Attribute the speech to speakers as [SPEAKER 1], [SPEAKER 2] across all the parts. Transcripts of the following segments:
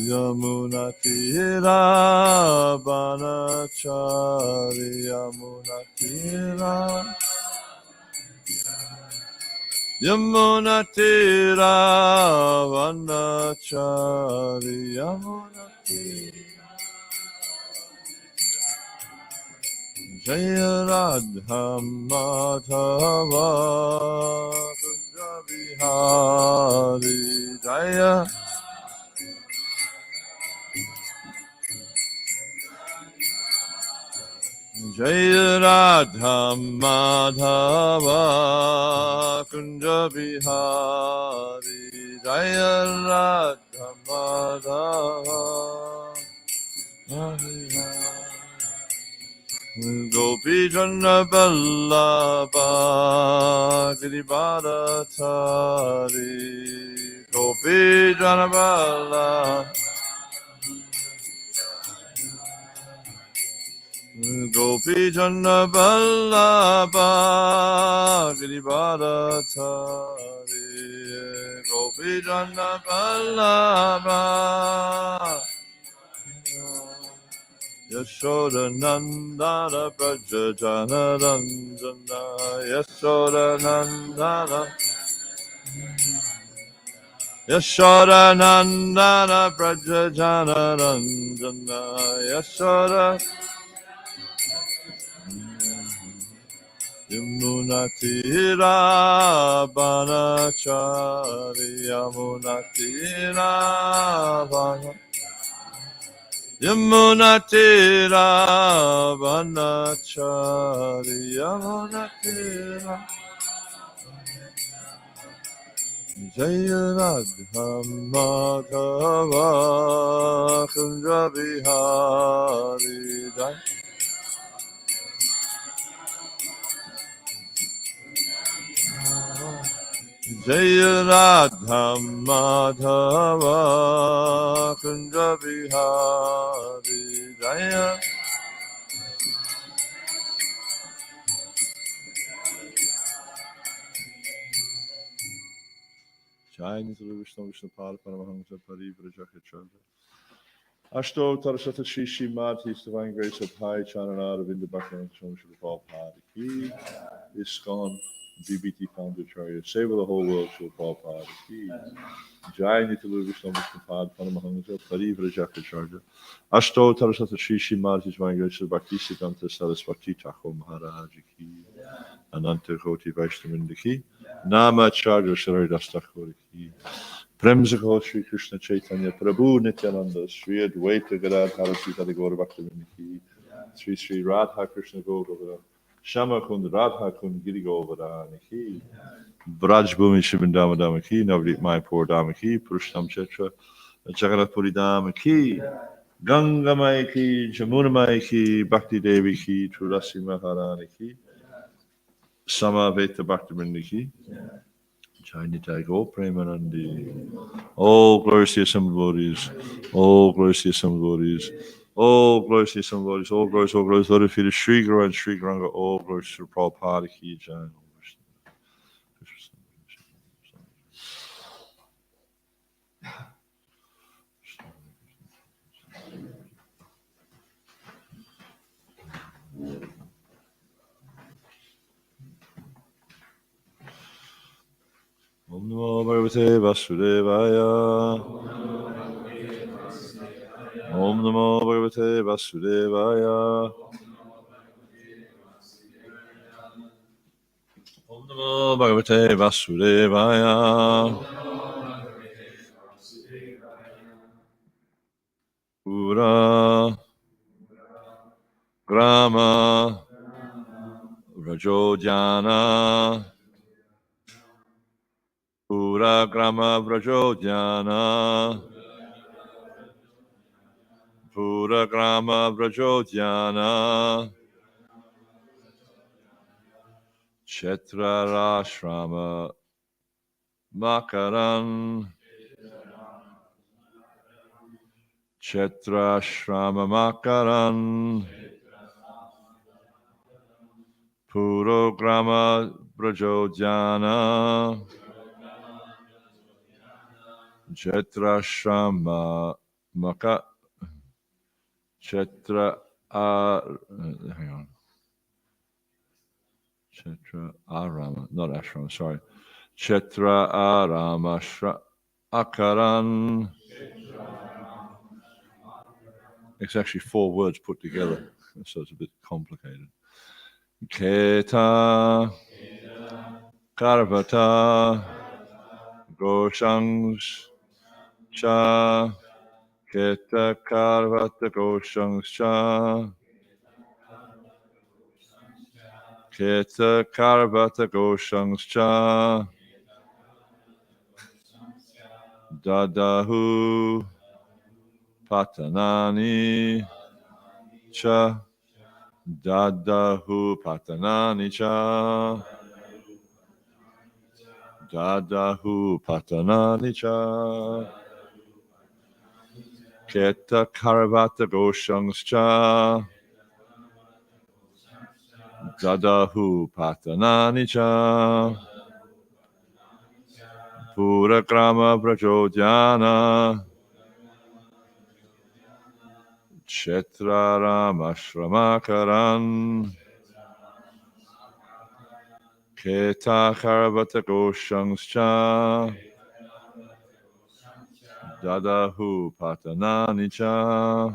[SPEAKER 1] Yamunatira Banachari Yamunatira Yamunatira Banachari Yamunatira Jaya Radha Madhava Kunja Bihari Jaya Jaya Radha Madhava Kunja Bihari Jaya Radha Madhava Gopi Jana Vallabha Girivardhari Gopi Jana Vallabha Gopi Jana Vallabha Girivardhari Gopi Jana Vallabha Yashoda Nandana Braja Jana Ranjana Yashoda Nandana Yashoda Nandana Braja Jana Ranjana Yashoda Yamunatira Banachari Yamunatira Banachari Yamunatira Banachari Yamunatira Jaya Radha Madhava Kunja Bihari Jaya Radha Madhava Kunja Bihari Jaya Jai Nitya Vishnu Vishnu Pada Paramahamsa Parivrajaka Ashto Tarasata Shri Srimad, His Divine Grace of High Chananada Vinda Bhaktivinoda Swami Srila Prabhupada Ki, ISKCON DBT Founder Acharya, save the whole world Srila Prabhupada Ki, Jai Nitya Vishnu Vishnu Pada Paramahamsa Parivrajaka Acharya Ashto Tarasata Shri Srimad, His Divine Grace of Bhakti Siddhanta Saraswati Thakur Maharaj Ki, Ananta Koti Vaishnavinda Ki, Nama Acharya Sarai Dastakur Ki, Prem se Gaur Shri Krishna Chaitanya Prabhu Nityananda Shri Advaita Gadadhara Sita Gaura Bhaktivinoda Ki, Sri Sri Radha Krishna Gaura Shama Kund Radha Kund Giri Govardhana Ki, Braj Bhumi Shivindama Dama Ki, Navadip Mayapur Dama Ki, Purusham Chetra Jagannath Puri Dama Ki, Ganga Mai Ki, Jamuna Mai Ki, Bhakti Devi Ki, Tulasi Maharani Ki, Sama Veta Bhaktivinoda Ki, Jai Nitai Gaur Premanandi. Oh, glorious to the assembled devotees. Oh, glorious to the assembled devotees. Oh, glorious to the assembled devotees. Oh, glorious, Lord of the Sri Guru and Sri Garanga. Oh, glorious to Prabhupada Ki Jai. Om Namo Bhagavate Vasudevaya. Om Namo Bhagavate Vasudevaya. Om Namo Bhagavate Vasudevaya. Pura Grama Vrajodhyana. Pura Grama Vrajodhyana. Pura Grama Vrajodhyana. Chetrarashrama Makaran. Chetrashrama Makaran. Purograma Brajodhyana. Chetra Shama Maka Chetra hang on. Chetra Arama, not Ashram, sorry. Chetra Arama Akaran. It's actually 4 words put together, so it's a bit complicated. Keta Karvata Goshangs Cha Keta Karvata Goshangs Cha Keta Karvata Goshangs Cha Dadahu Patanani Cha Dadahu Patanani Cha Dadahu Patanani Cha Keta Karvata Goshangs Cha Dadahu Patanani Cha Pura Grama Brajodhyana Kshetrarama Shramakaran Keta Karvata Goshangs Cha Dadahu Patanani Cha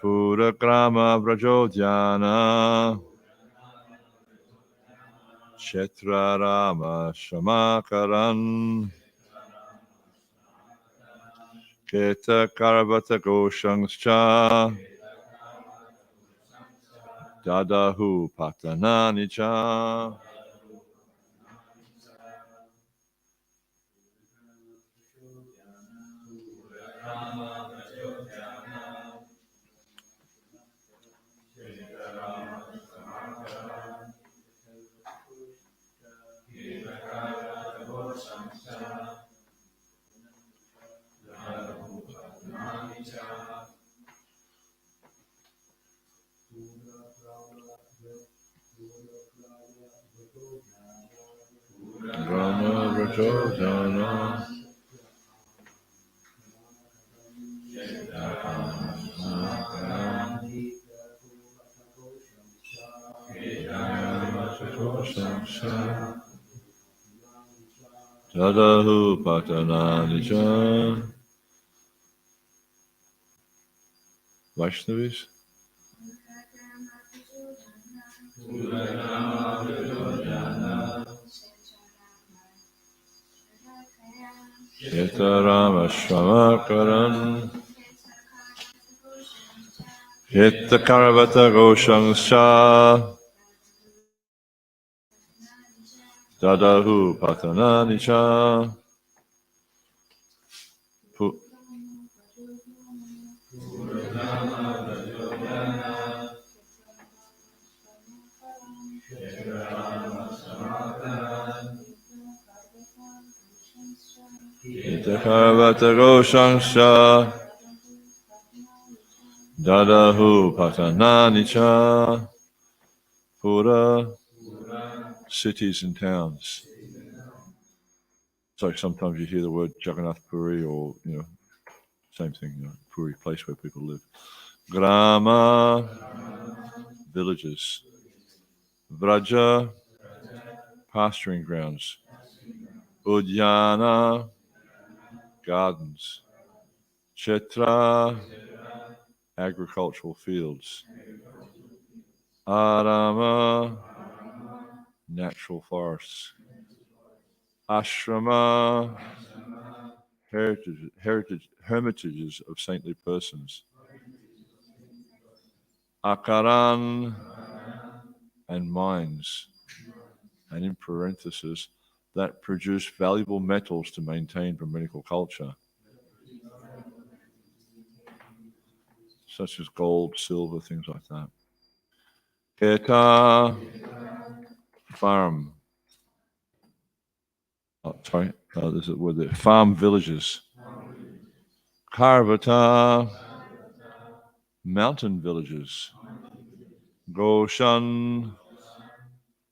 [SPEAKER 1] Pura Grama Brajodhyana Kshetrarama Shramakaran Keta Karvata Goshangs Cha Dadahu Patanani Cha Rama Vrajodhana Dadahu Patanani Cha Vaishnavis Yetarama Shramakaran Yetakaravata Goshangs Cha Dadahu Patanani Cha Yetakaravata Goshangs Cha Dadahu Patanani Cha Pura cities and towns. It's like sometimes you hear the word Jagannath Puri or, same thing, Puri, place where people live. Grama, villages. Vraja, pasturing grounds. Udyana, gardens. Chetra, agricultural fields. Arama, natural forests. Ashrama, hermitages of saintly persons. Akaran, and mines, and in parentheses, that produce valuable metals to maintain Brahminical culture, such as gold, silver, things like that. Keta, farm. There's a word there. Farm villages. Karvata, mountain villages. Goshan,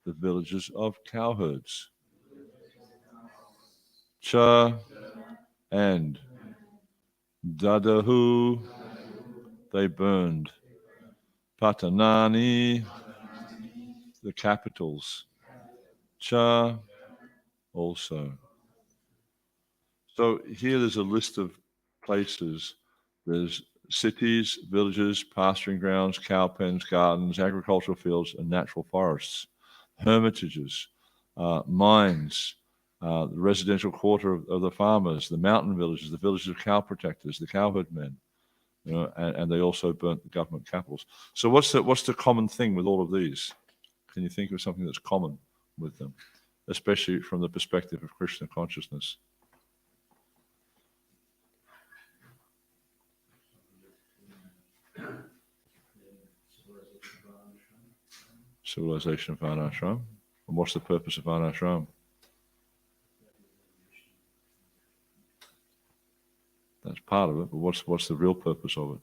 [SPEAKER 1] the villages of cowherds. Cha, and Dadahu, they burned. Patanani, the capitals. Cha, also. So here there's a list of places. There's cities, villages, pasturing grounds, cow pens, gardens, agricultural fields, and natural forests, hermitages, mines, the residential quarter of the farmers, the mountain villages, the villages of cow protectors, the cowherd men, and they also burnt the government capitals. So what's the common thing with all of these? Can you think of something that's common with them, especially from the perspective of Krishna consciousness? Civilization of Varnashram. And what's the purpose of Varnashram? That's part of it, but what's the real purpose of it?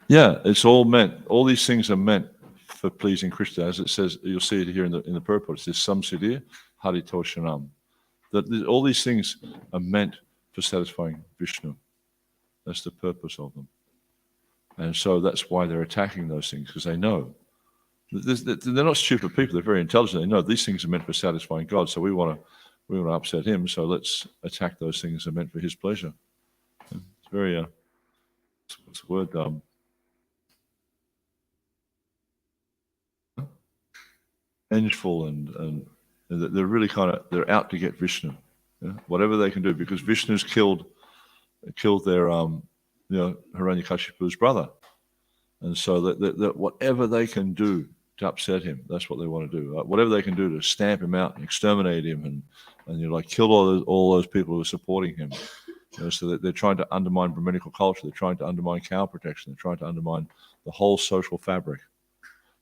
[SPEAKER 1] Yeah, it's all meant. All these things are meant for pleasing Krishna, as it says. You'll see it here in the purport. It says Samsiddhi Haritoshanam. That all these things are meant for satisfying Vishnu. That's the purpose of them, and so that's why they're attacking those things, because they know they're not stupid people. They're very intelligent. They know these things are meant for satisfying God. So we want to upset Him. So let's attack those things that are meant for His pleasure. It's very what's the word? Vengeful and they're really they're out to get Vishnu, whatever they can do, because Vishnu's killed their Hiranyakashipu's brother, and so that whatever they can do to upset him, that's what they want to do. Whatever they can do to stamp him out and exterminate him, and kill all those people who are supporting him. So that they're trying to undermine Brahminical culture. They're trying to undermine cow protection. They're trying to undermine the whole social fabric.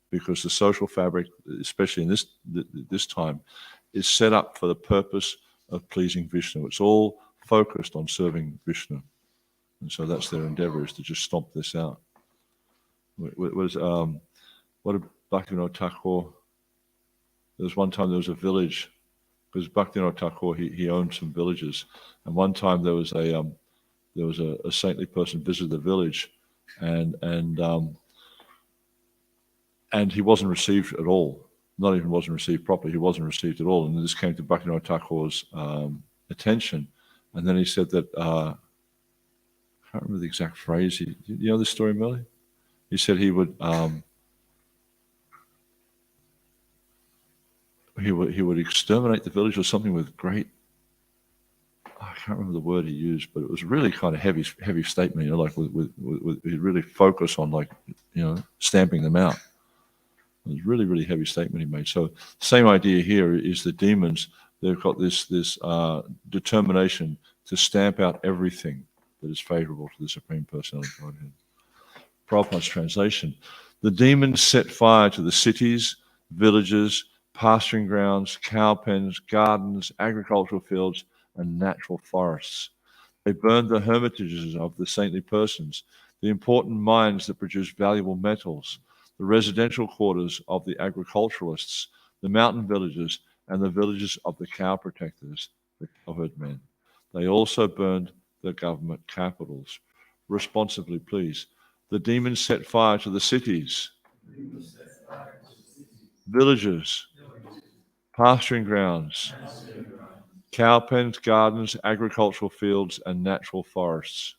[SPEAKER 1] Because the social fabric, especially in this time, is set up for the purpose of pleasing Vishnu. It's all focused on serving Vishnu, and so that's their endeavor, is to just stomp this out. What did Bhaktivinoda Thakur? There was one time there was a village, because Bhaktivinoda Thakur he owned some villages, and one time there was a saintly person visited the village, and he wasn't received at all. Not even wasn't received properly. He wasn't received at all. And this came to Bhaktivinoda Thakur's attention. And then he said that, I can't remember the exact phrase. You know this story, Melly? He said he would exterminate the village or something with great, I can't remember the word he used, but it was really kind of heavy statement, with he'd really focus on stamping them out. It was a really, really heavy statement he made. So same idea here is the demons, they've got this determination to stamp out everything that is favorable to the Supreme Personality of Godhead. Prabhupada's translation: the demons set fire to the cities, villages, pasturing grounds, cow pens, gardens, agricultural fields, and natural forests. They burned the hermitages of the saintly persons, the important mines that produce valuable metals, the residential quarters of the agriculturalists, the mountain villages, and the villages of the cow protectors, the cowherd men. They also burned the government capitals. Responsibly, please. The demons set fire to the cities, villages, pasturing grounds, cow pens, gardens, agricultural fields, and natural forests.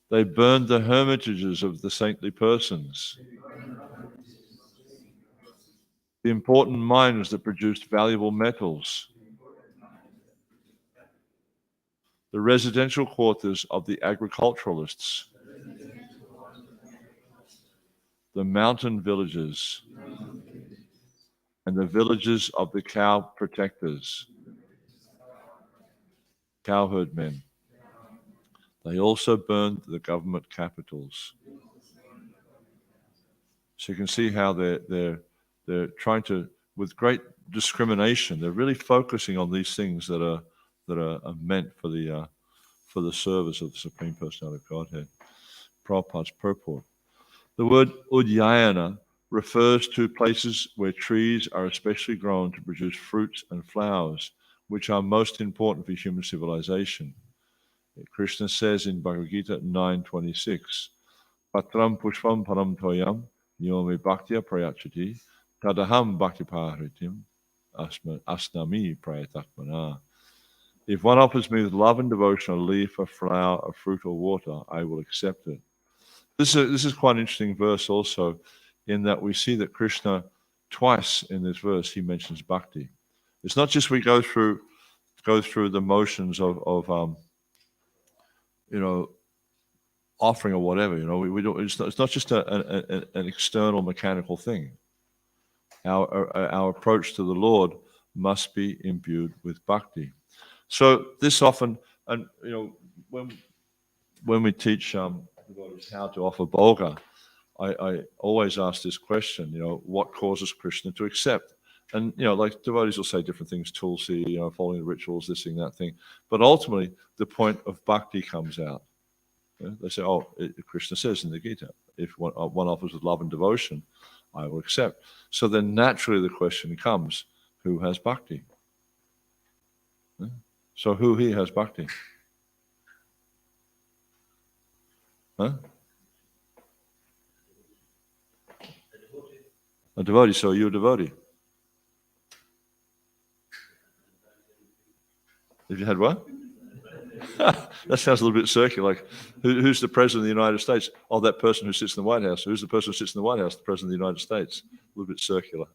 [SPEAKER 1] They burned the hermitages of the saintly persons, the important mines that produced valuable metals, the residential quarters of the agriculturalists, the mountain villages, and the villages of the cow protectors, cowherd men. They also burned the government capitals. So you can see how they're trying to, with great discrimination, they're really focusing on these things that are meant for the service of the Supreme Personality of Godhead. Prabhupada's purport. The word Udyayana refers to places where trees are especially grown to produce fruits and flowers, which are most important for human civilization. Krishna says in Bhagavad Gita 9:26, Patram pushpam param toyam yome bhaktya prayachati tadaham bhakti paharitim asnami prayatakmana. If one offers me with love and devotion a leaf, a flower, a fruit, or water, I will accept it. This is quite an interesting verse also, in that we see that Krishna, twice in this verse, he mentions bhakti. It's not just we go through the motions of offering or whatever. We don't. It's not just an external mechanical thing. Our approach to the Lord must be imbued with bhakti. So this often, and when we teach devotees how to offer bhoga, I always ask this question, what causes Krishna to accept? And, like devotees will say different things, Tulsi, following the rituals, this thing, that thing. But ultimately, the point of bhakti comes out. They say, Krishna says in the Gita, if one offers with love and devotion, I will accept. So then naturally the question comes, who has bhakti? So who here has bhakti? Huh? A devotee, so you're a devotee. If you had what? That sounds a little bit circular. Like, who's the president of the United States? Oh, that person who sits in the White House. Who's the person who sits in the White House? The president of the United States. A little bit circular.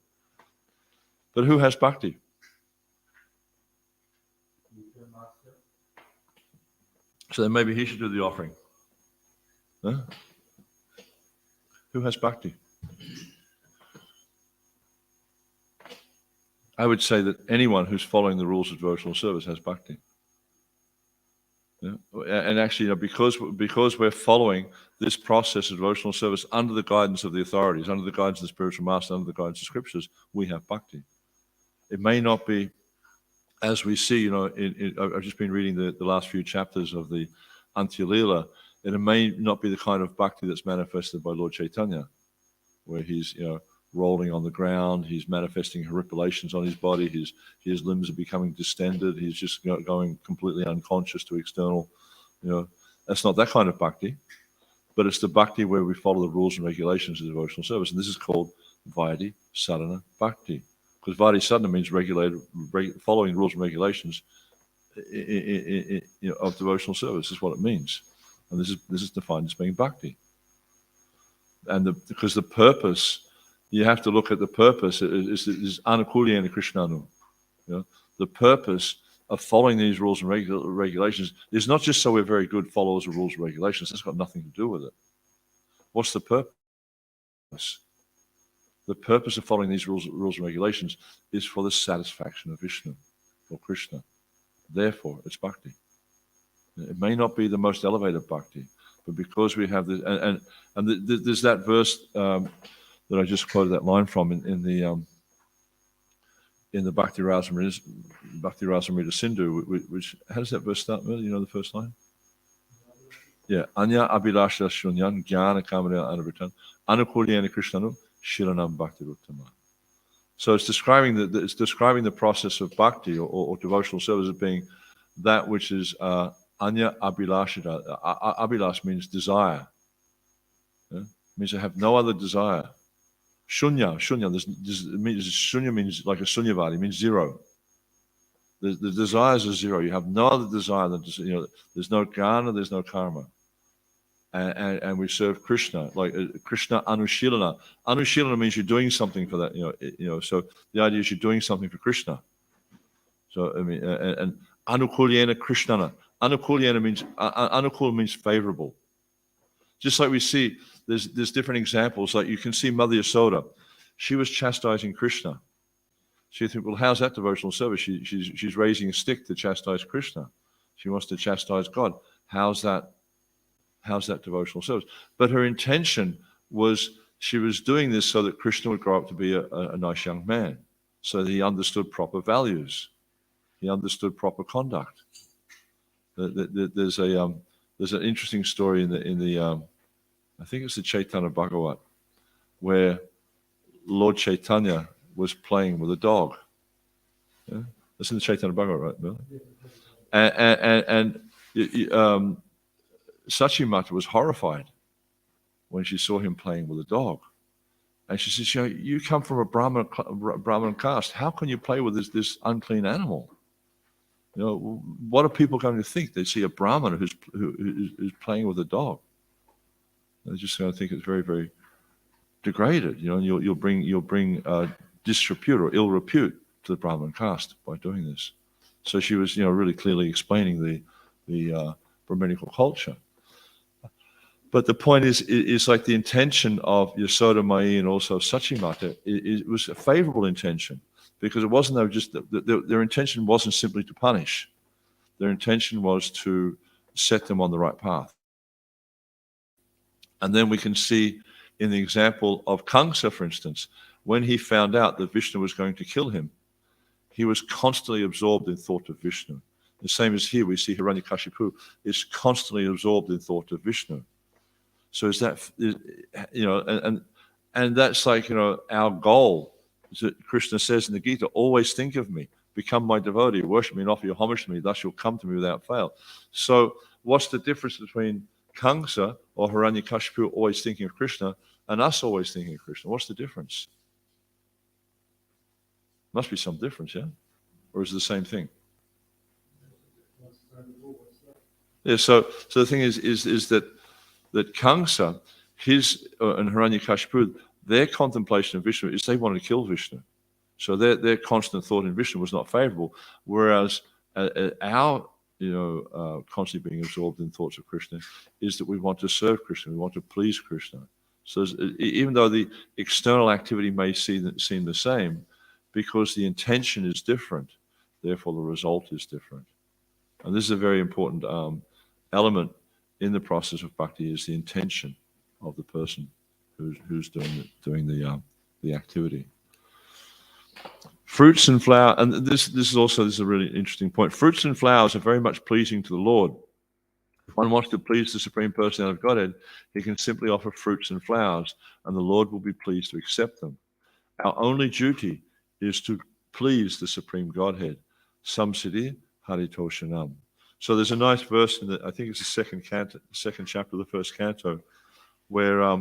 [SPEAKER 1] But who has bhakti? So then maybe he should do the offering. Huh? Who has bhakti? I would say that anyone who's following the rules of devotional service has bhakti. Yeah. And actually, because we're following this process of devotional service under the guidance of the authorities, under the guidance of the spiritual master, under the guidance of scriptures, we have bhakti. It may not be, as we see, I've just been reading the last few chapters of the Antya Leela, and it may not be the kind of bhakti that's manifested by Lord Chaitanya, where he's, rolling on the ground, he's manifesting horripilations on his body, his limbs are becoming distended, he's just going completely unconscious to external, that's not that kind of bhakti, but it's the bhakti where we follow the rules and regulations of devotional service, and this is called Vaidhi Sadhana Bhakti, because Vaidhi Sadhana means following rules and regulations of devotional service is what it means, and this is defined as being bhakti, and because the purpose. You have to look at the purpose. Is anukulyena krishnanu. The purpose of following these rules and regulations is not just so we're very good followers of rules and regulations. That's got nothing to do with it. What's the purpose? The purpose of following these rules and regulations is for the satisfaction of Vishnu or Krishna. Therefore, it's bhakti. It may not be the most elevated bhakti, but because we have this, and there's that verse. That I just quoted that line from in the Bhakti Rasamrita Sindhu, which how does that verse start? The first line? Yeah, Anya Abhilasha Shunyan Jnana Kamana Anavritan Anukulyena Krishnanu Shiranam Bhakti Uttama. So it's describing the process of bhakti or devotional service as being that which is Anya Abhilashita. Abhilash means desire. It means to have no other desire. Shunya. Shunya means like a sunyavadi, means zero. The desires are zero. You have no other desire than there's no jnana, there's no karma, and we serve Krishna like Krishna anushilana. Anushilana means you're doing something for that. So the idea is you're doing something for Krishna. So I mean, and anukulyena krishnana. Anukulyena means anukul means favorable. Just like we see, there's different examples. Like you can see Mother Yasoda, she was chastising Krishna. So you think, well, how's that devotional service? She's raising a stick to chastise Krishna. She wants to chastise God. How's that devotional service? But her intention was she was doing this so that Krishna would grow up to be a nice young man, so that he understood proper values, he understood proper conduct. There's an interesting story in the I think it's the Chaitanya Bhagavat, where Lord Chaitanya was playing with a dog. Yeah? That's in the Chaitanya Bhagavat, right, Bill? And Sachimata was horrified when she saw him playing with a dog. And she says, you come from a Brahmin caste. How can you play with this unclean animal? What are people going to think? They see a Brahmana who's playing with a dog. They're just going to think it's very, very degraded. And you'll bring disrepute or ill repute to the Brahmin caste by doing this. So she was, really clearly explaining the Brahminical culture. But the point is like the intention of Yasoda Mai and also Sachimata, it was a favorable intention, because it wasn't just their intention wasn't simply to punish. Their intention was to set them on the right path. And then we can see in the example of Kamsa, for instance, when he found out that Vishnu was going to kill him, he was constantly absorbed in thought of Vishnu. The same as here, we see Hiranyakashipu is constantly absorbed in thought of Vishnu. So is that, and that's like, our goal. Krishna says in the Gita, always think of me, become my devotee, worship me and offer your homage to me, thus you'll come to me without fail. So what's the difference between Kamsa or Hiranyakashipu always thinking of Krishna and us always thinking of Krishna? What's the difference? Must be some difference, yeah? Or is it the same thing? Yeah, so the thing is that Kamsa, and Hiranyakashipu, their contemplation of Vishnu is they wanted to kill Vishnu. So their constant thought in Vishnu was not favorable, whereas our constantly being absorbed in thoughts of Krishna is that we want to serve Krishna, we want to please Krishna. So even though the external activity may seem the same, because the intention is different, therefore the result is different. And this is a very important element in the process of bhakti, is the intention of the person who's doing the activity. Fruits and flowers, and this is a really interesting point. Fruits and flowers are very much pleasing to the Lord. If one wants to please the Supreme Personality of Godhead, he can simply offer fruits and flowers, and the Lord will be pleased to accept them. Our only duty is to please the Supreme Godhead. Samsiddhi Haritoshanam. So there's a nice verse in I think it's the second chapter of the first canto, where I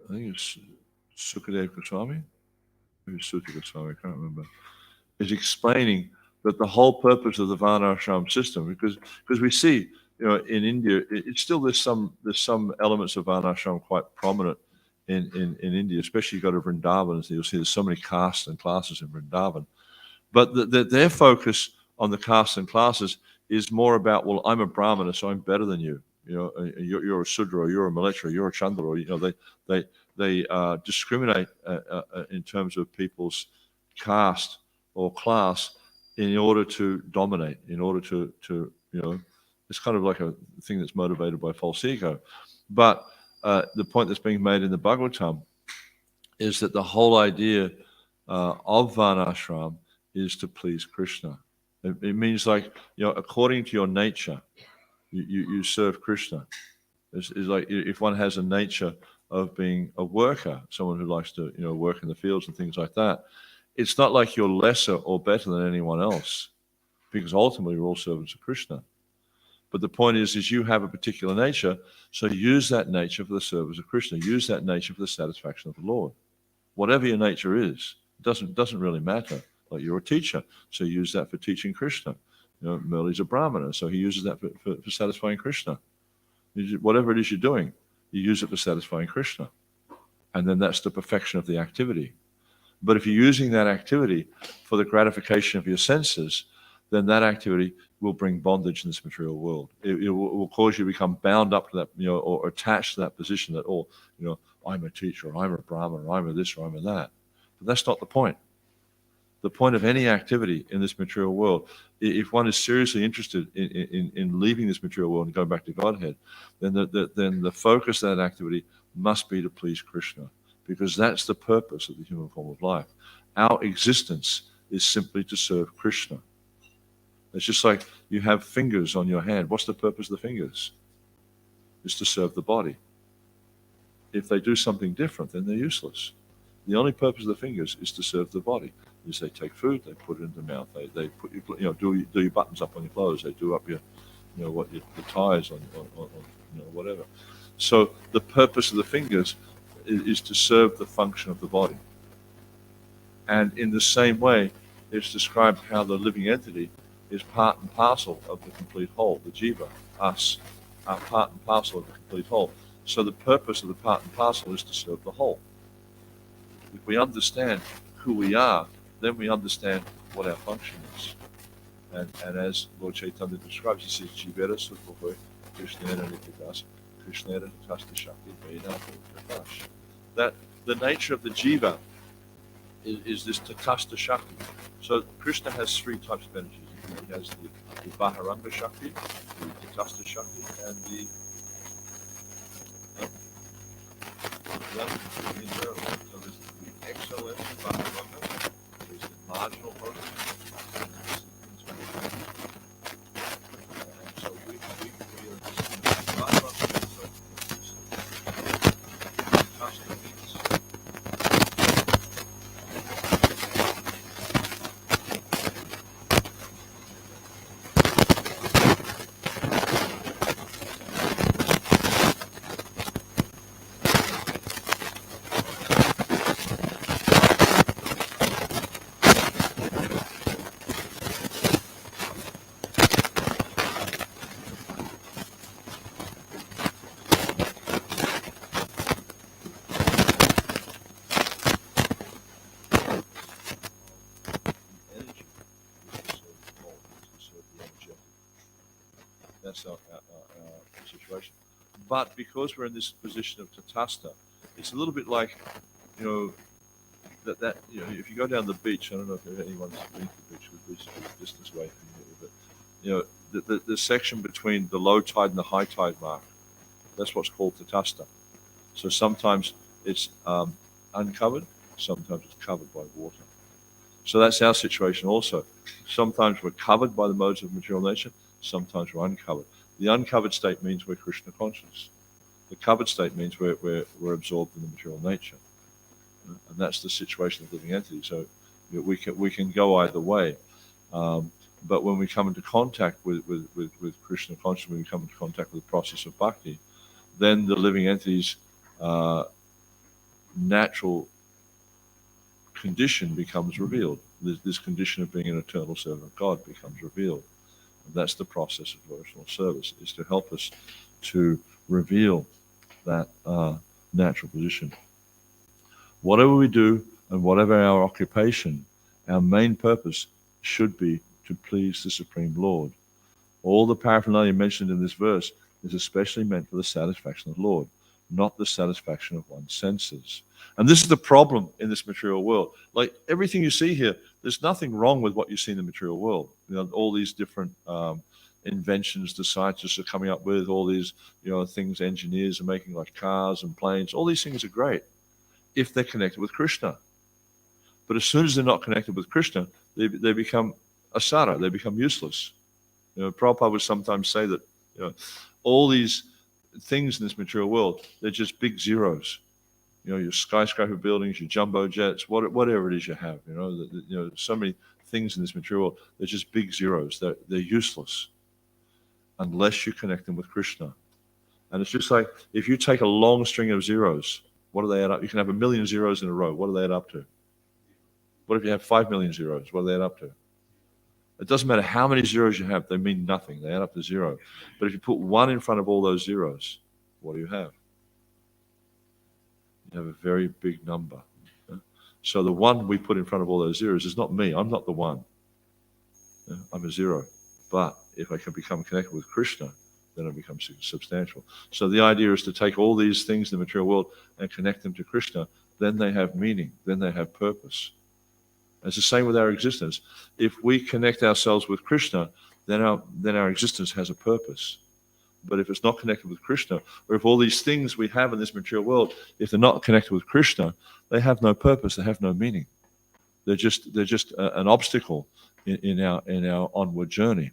[SPEAKER 1] think it's Sukadeva Goswami, maybe Sutta Goswami, I can't remember, is explaining that the whole purpose of the Varnashram system, because we see, in India, it's still there's some elements of Varnashram quite prominent in India, especially you go to Vrindavan, so you'll see there's so many castes and classes in Vrindavan. But their focus on the castes and classes is more about, well, I'm a Brahmana, so I'm better than you. You're a Sudra, or you're a Malechra, you're a Chandra, or they discriminate in terms of people's caste or class in order to dominate, in order to it's kind of like a thing that's motivated by false ego. But the point that's being made in the Bhagavatam is that the whole idea of Varnashram is to please Krishna. It means like, according to your nature, you serve Krishna. It's like if one has a nature of being a worker, someone who likes to work in the fields and things like that, it's not like you're lesser or better than anyone else, because ultimately we're all servants of Krishna. But the point is you have a particular nature, so use that nature for the service of Krishna. Use that nature for the satisfaction of the Lord. Whatever your nature is, doesn't really matter. Like you're a teacher, so use that for teaching Krishna. Murli's a Brahmana, so he uses that for satisfying Krishna. Whatever it is you're doing, you use it for satisfying Krishna. And then that's the perfection of the activity. But if you're using that activity for the gratification of your senses, then that activity will bring bondage in this material world. It will cause you to become bound up to that, or attached to that position that, I'm a teacher, or I'm a Brahman, or I'm a this, or I'm a that. But that's not the point. The point of any activity in this material world, if one is seriously interested in leaving this material world and going back to Godhead, then the focus of that activity must be to please Krishna, because that's the purpose of the human form of life. Our existence is simply to serve Krishna. It's just like you have fingers on your hand. What's the purpose of the fingers? It's to serve the body. If they do something different, then they're useless. The only purpose of the fingers is to serve the body. Is they take food, they put it in the mouth, they put your, do your buttons up on your clothes, they do up your, the ties on whatever. So the purpose of the fingers is to serve the function of the body. And in the same way, it's described how the living entity is part and parcel of the complete whole. The jiva, us, are part and parcel of the complete whole. So the purpose of the part and parcel is to serve the whole. If we understand who we are, then we understand what our function is. And as Lord Chaitanya describes, he says, Jivera Sukhoy, Krishnera Nitidas, Krishnera Tasta Shakti, Veda Prakash. That the nature of the jiva is this Tatasta Shakti. So Krishna has three types of energies. He has the Baharanga Shakti, the Tatasta Shakti, and the internal. So there's the external energy, Baharanga, there's the marginal potency, and there's the internal energy. And so we are just Baharanga, so Tatasta means that's our situation. But because we're in this position of tatasta, it's a little bit like, that if you go down the beach, I don't know if anyone's been to the beach, the beach is a distance away from here, but the section between the low tide and the high tide mark, that's what's called tatasta. So sometimes it's uncovered, sometimes it's covered by water. So that's our situation also. Sometimes we're covered by the modes of material nature, sometimes we're uncovered. The uncovered state means we're Krishna conscious. The covered state means we're absorbed in the material nature. And that's the situation of living entity. So we can go either way. But when we come into contact with Krishna consciousness, when we come into contact with the process of bhakti, then the living entity's natural condition becomes revealed. This condition of being an eternal servant of God becomes revealed. And that's the process of devotional service, is to help us to reveal that natural position. Whatever we do and whatever our occupation, our main purpose should be to please the Supreme Lord. All the paraphernalia mentioned in this verse is especially meant for the satisfaction of the Lord, not the satisfaction of one's senses. And this is the problem in this material world. Like everything you see here, there's nothing wrong with what you see in the material world. All these different inventions the scientists are coming up with, all these things engineers are making, like cars and planes. All these things are great if they're connected with Krishna. But as soon as they're not connected with Krishna, they become asara, they become useless. Prabhupada would sometimes say that all these things in this material world, they're just big zeros. Your skyscraper buildings, your jumbo jets, whatever it is you have. So many things in this material world, they're just big zeros. They're useless unless you connect them with Krishna. And it's just like if you take a long string of zeros, what do they add up? You can have 1 million zeros in a row. What do they add up to? What if you have 5 million zeros? What do they add up to? It doesn't matter how many zeros you have, they mean nothing. They add up to zero. But if you put one in front of all those zeros, what do you have? You have a very big number. So the one we put in front of all those zeros is not me. I'm not the one. I'm a zero. But if I can become connected with Krishna, then it becomes substantial. So the idea is to take all these things in the material world and connect them to Krishna. Then they have meaning. Then they have purpose. It's the same with our existence. If we connect ourselves with Krishna, then our existence has a purpose. But if it's not connected with Krishna, or if all these things we have in this material world, if they're not connected with Krishna, they have no purpose, they have no meaning. They're just an obstacle in our onward journey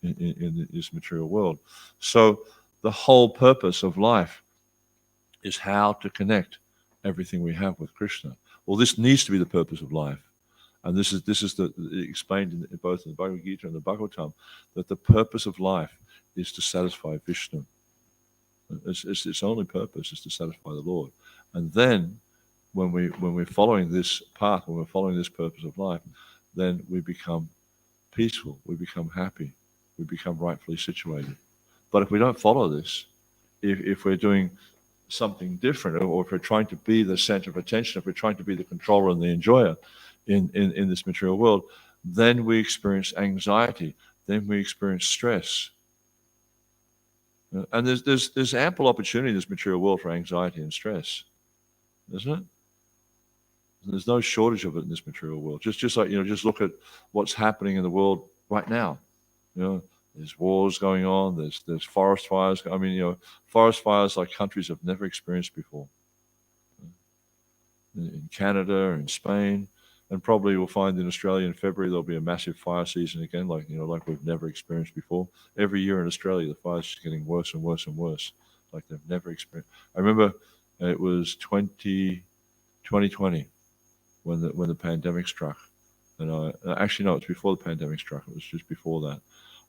[SPEAKER 1] in this material world. So the whole purpose of life is how to connect everything we have with Krishna. Well, this needs to be the purpose of life. And this is explained in both in the Bhagavad Gita and the Bhagavatam, that the purpose of life is to satisfy Vishnu. It's its only purpose is to satisfy the Lord. And then when we're following this path, when we're following this purpose of life, then we become peaceful, we become happy, we become rightfully situated. But if we don't follow this, if we're doing something different, or if we're trying to be the center of attention, if we're trying to be the controller and the enjoyer in this material world, then we experience anxiety, then we experience stress. And there's ample opportunity in this material world for anxiety and stress, isn't it? There's no shortage of it in this material world. Just like, just look at what's happening in the world right now. There's wars going on. There's forest fires. I mean, forest fires like countries have never experienced before. In Canada, in Spain, and probably we'll find in Australia in February there'll be a massive fire season again, like we've never experienced before. Every year in Australia, the fire's just getting worse and worse and worse, like they've never experienced. I remember it was 2020 when the pandemic struck, and actually no, it's before the pandemic struck. It was just before that.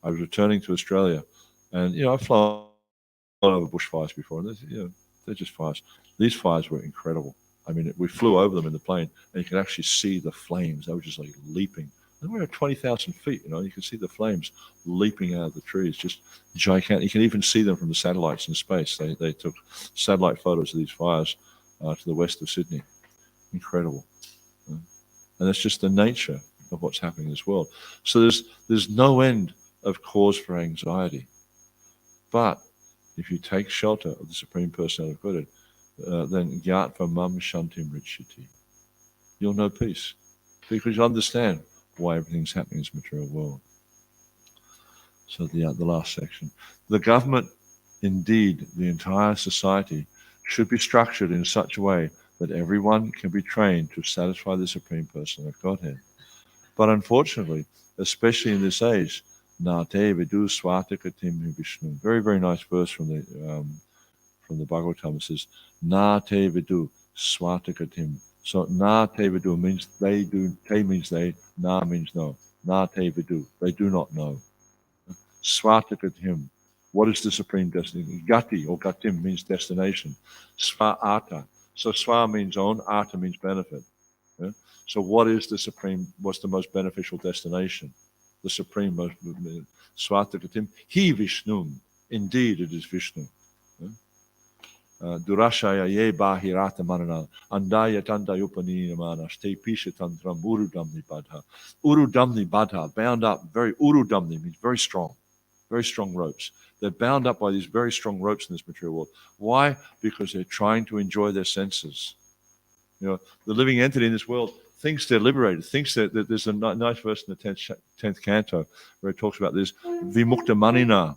[SPEAKER 1] I was returning to Australia, and I've flown over bushfires before, and they're just fires. These fires were incredible. I mean, we flew over them in the plane, and you could actually see the flames. They were just like leaping. And we were at 20,000 feet, you can see the flames leaping out of the trees, just gigantic. You can even see them from the satellites in space. They took satellite photos of these fires to the west of Sydney. Incredible. And that's just the nature of what's happening in this world. So there's no end of cause for anxiety. But if you take shelter of the Supreme Personality of Godhead, then Gyatva Mam Shantim Richiti, you'll know peace, because you understand why everything's happening in this material world. So the last section. The government, indeed the entire society, should be structured in such a way that everyone can be trained to satisfy the Supreme Personality of Godhead. But unfortunately, especially in this age, Nate Vidu Swatakatim Vishnu. Very, very nice verse from the Bhagavatam. It says, Nate Vidu Swatakatim. So Nate Vidu means they do, Te means they, Na means no. Nate Vidu, they do not know. Swatakatim, what is the supreme destiny? Gati or Gatim means destination. Sva Ata. So Sva means own, Ata means benefit. Yeah? So what is the supreme, what's the most beneficial destination? The supreme most, Swatakatim, He Vishnum, indeed it is Vishnu. Durashaya ye bahirata manana, andaya tanda upanina te pisha tantram urudamni badha. Urudamni badha, bound up, urudamni means very strong ropes. They're bound up by these very strong ropes in this material world. Why? Because they're trying to enjoy their senses. The living entity in this world thinks they're liberated, thinks that there's a nice verse in the 10th canto where it talks about this, vimukta manina,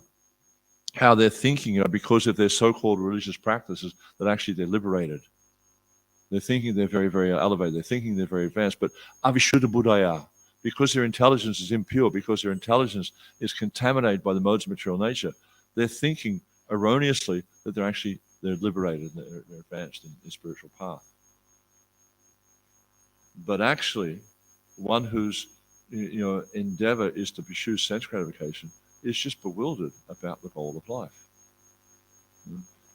[SPEAKER 1] how they're thinking, because of their so-called religious practices, that actually they're liberated. They're thinking they're very, very elevated. They're thinking they're very advanced. But avishuddha buddhaya, because their intelligence is impure, because their intelligence is contaminated by the modes of material nature, they're thinking erroneously that they're liberated, and they're advanced in the spiritual path. But actually, one whose endeavor is to pursue sense gratification is just bewildered about the goal of life.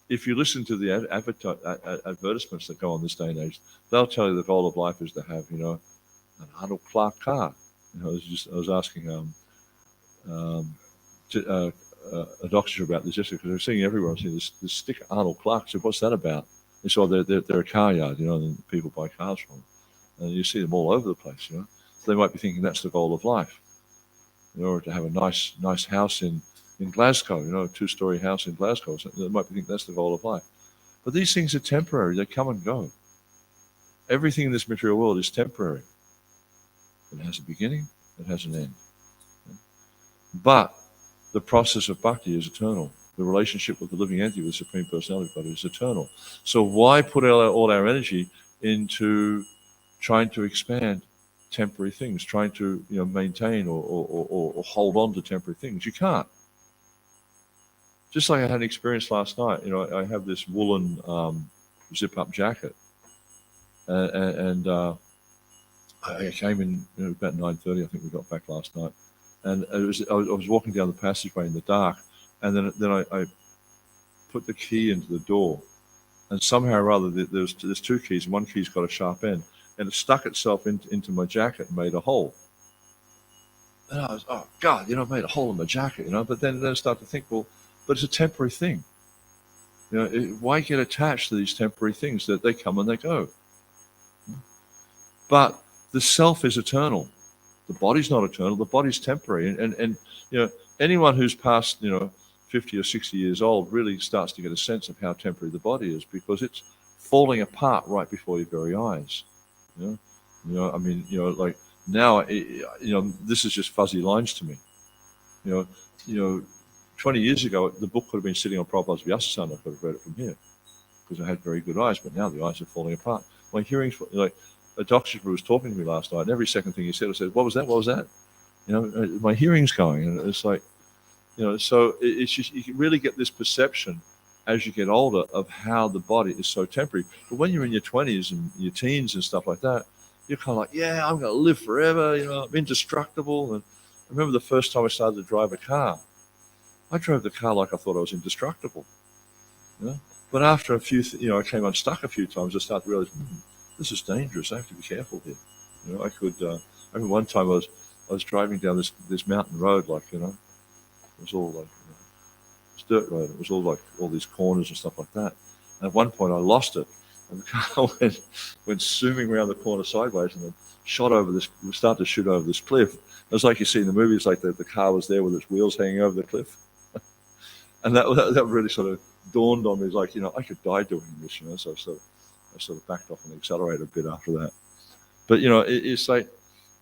[SPEAKER 1] If you listen to the advertisements that go on this day and age, they'll tell you the goal of life is to have, an Arnold Clark car. I was asking a doctor about this yesterday, because they're seeing everywhere. I'm seeing this sticker, Arnold Clark. I said, what's that about? They saw they're a car yard, and people buy cars from them. And you see them all over the place, So they might be thinking that's the goal of life. In order to have a nice house in Glasgow, a 2-story house in Glasgow, they might be thinking that's the goal of life. But these things are temporary. They come and go. Everything in this material world is temporary. It has a beginning, it has an end. But the process of bhakti is eternal. The relationship with the living entity, with the Supreme Personality of God, is eternal. So why put all our energy into trying to expand temporary things, trying to maintain or hold on to temporary things. You can't. Just like I had an experience last night. I have this woolen zip-up jacket, and I came in about 9:30. I think we got back last night, and I was walking down the passageway in the dark, and then I put the key into the door, and somehow or other there's two keys, and one key's got a sharp end, and it stuck itself into my jacket and made a hole. And I was, oh God, I made a hole in my jacket, But then I started to think, well, but it's a temporary thing. Why get attached to these temporary things that they come and they go? But the self is eternal. The body's not eternal. The body's temporary. And anyone who's past 50 or 60 years old really starts to get a sense of how temporary the body is, because it's falling apart right before your very eyes. Like now, this is just fuzzy lines to me. 20 years ago, the book could have been sitting on Prabhupada's Vyasasana. I could have read it from here because I had very good eyes, but now the eyes are falling apart. My hearing's like a doctor was talking to me last night, and every second thing he said, I said, "What was that? What was that?" My hearing's going, and it's like, so it's just, you can really get this perception as you get older of how the body is so temporary. But when you're in your 20s and your teens and stuff like that, you're kind of like, yeah, I'm going to live forever. I'm indestructible. And I remember the first time I started to drive a car, I drove the car like I thought I was indestructible. But after a few, I came unstuck a few times. I started to realize, this is dangerous. I have to be careful here. I remember one time I was driving down this mountain road, like, it was all like, it's dirt road. It was all like all these corners and stuff like that. And at one point I lost it, and the car went zooming around the corner sideways, and then started to shoot over this cliff. It was like you see in the movies, like the car was there with its wheels hanging over the cliff. And that really sort of dawned on me, like, I could die doing this, so I sort of backed off on the accelerator a bit after that. But, it's like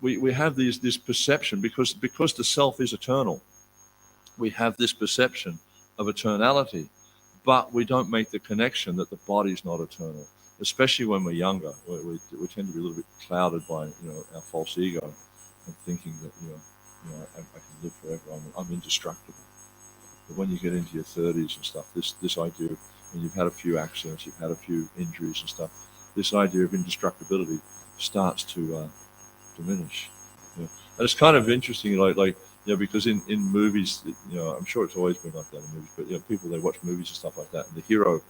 [SPEAKER 1] we have this perception, because the self is eternal. We have this perception of eternality, but we don't make the connection that the body's not eternal, especially when we're younger. We tend to be a little bit clouded by, our false ego and thinking that, I can live forever. I'm indestructible. But when you get into your 30s and stuff, this idea of, when you've had a few accidents, you've had a few injuries and stuff, this idea of indestructibility starts to diminish. And it's kind of interesting, like because in movies, I'm sure it's always been like that in movies, but people, they watch movies and stuff like that, and the hero,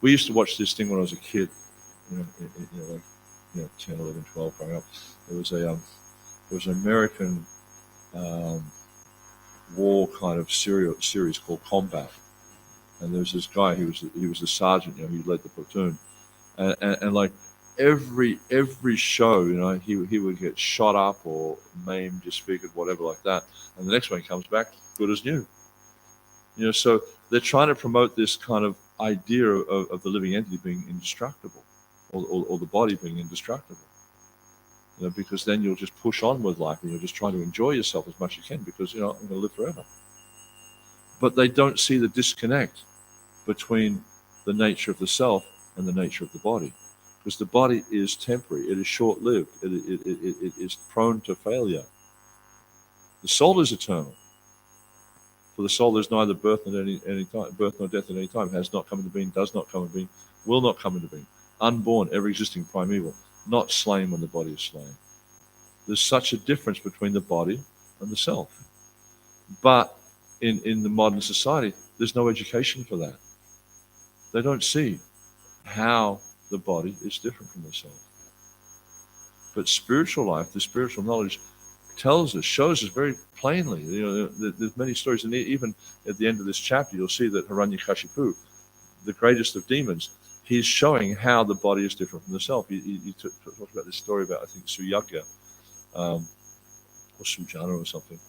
[SPEAKER 1] we used to watch this thing when I was a kid, like 10, 11, 12 growing up. There was an American war kind of series called Combat, and there was this guy. He was the sergeant. He led the platoon, and like every show, he would get shot up or maimed, disfigured, whatever like that, and the next one he comes back good as new. So they're trying to promote this kind of idea of the living entity being indestructible, or the body being indestructible. Because then you'll just push on with life, and you'll just try to enjoy yourself as much as you can, because I'm going to live forever. But they don't see the disconnect between the nature of the self and the nature of the body, because the body is temporary. It is short-lived. It is prone to failure. The soul is eternal. For the soul, there's neither birth nor death at any time. Has not come into being, does not come into being, will not come into being. Unborn, ever existing, primeval. Not slain when the body is slain. There's such a difference between the body and the self. But in the modern society, there's no education for that. They don't see how the body is different from the self. But spiritual life, the spiritual knowledge, shows us very plainly. There's many stories, and even at the end of this chapter, you'll see that Hiranyakashipu, the greatest of demons, he's showing how the body is different from the self. He talked about this story about, I think, Suyagya, or Sujana or something.